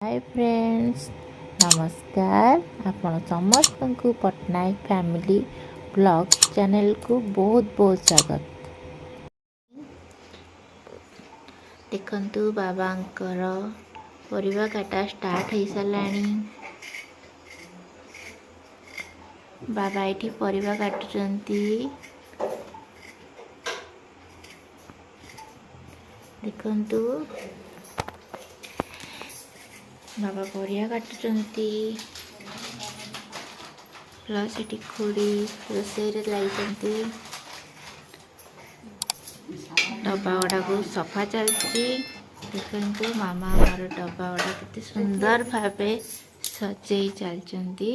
Hi friends, नमस्कार। आपण समस्त को पटनायक फैमिली ब्लॉग चैनल को बहुत बहुत स्वागत। देखंतु बाबांकर परिवा काटा स्टार्ट हो साराणी। बाबा ये परिवा काटुचंती। देखंतु बाबा परिया काटुचंती। प्लस ये खुड़ी रोसई लगी डब्बा गुड़ा को सफा चलती। देखो मामा हमार डब्बा गुड़ा कितने सुंदर भाव सजे चलती।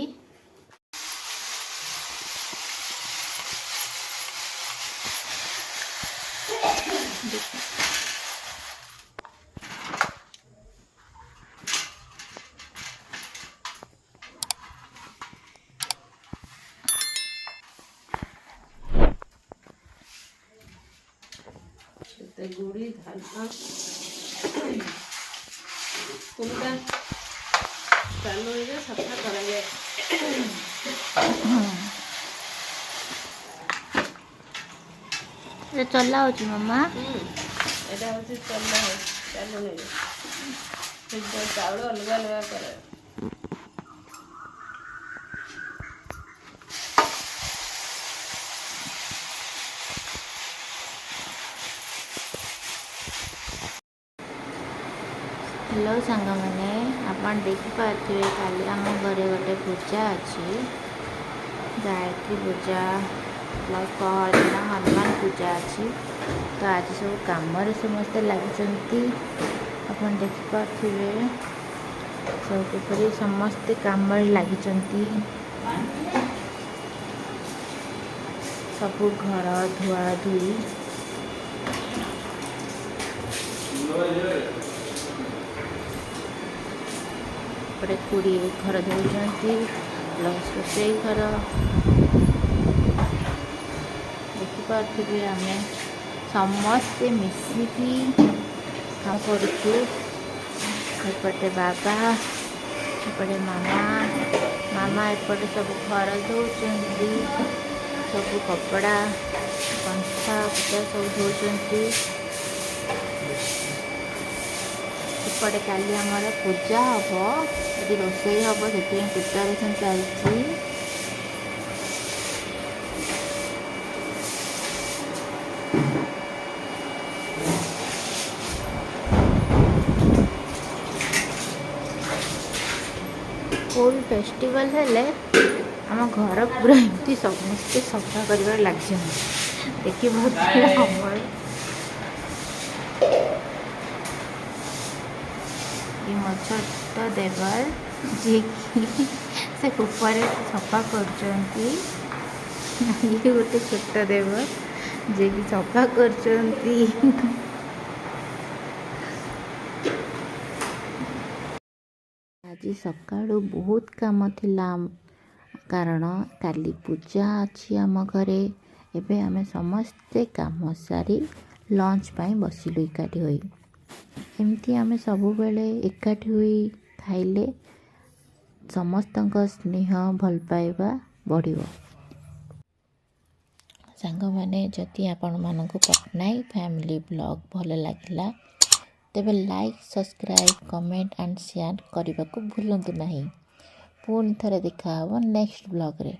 गुड़ी धालना तुमका चालू है सफा करा जाए। ये चला हो मामा एटा होची चला है चालू है चावल अलग अलग करे। हेलो सांग मैंने आप देखिपे काली आम घरे गोटे पूजा अच्छी गायत्री पूजा प्लस पहर दिन हनुमान पूजा अच्छी। तो आज सब कम समस्ते लगी आप देखिपे सब किपरि समस्ते कम लगी सब घर धुआ धुई पड़े खुड़ी घर धोती प्लस रोसई घर देखिपे आम समस्ते मिसिकी काम करपटे बाबा एपटे मामा मामा एपटे सब घर धोती सब कपड़ा पंखा पूजा सब धोती। एपटे काली आमर पूजा हम ये रोसई हम से प्रिपेरेसन चलती। कोई फेस्टिवल हेले आम घर पूरा एमती समस्ते सफा कर लगे देखिए बहुत मो छोट देवर जी से ऊपर सफा कर गोटे छोट देवर जी की सफा कर आज सकाळु बहुत काम थिला कारण काली पूजा अच्छी आम घरे। एबे आमे समस्ते काम सारी लंच पाई बसिलु एकाठी होई। एमती आमे सबु बेले एकाठी हुई खाइले समस्तଙ୍କ स्नेह भल पाइबा बढ़िबो। सांग माने जति आपण मानको पटनायक फैमिली ब्लॉग भल लागिला तेबे like subscribe comment and share करने को भूलु नहीं। पुणी थरे देखा नेक्स्ट ब्लॉग रे।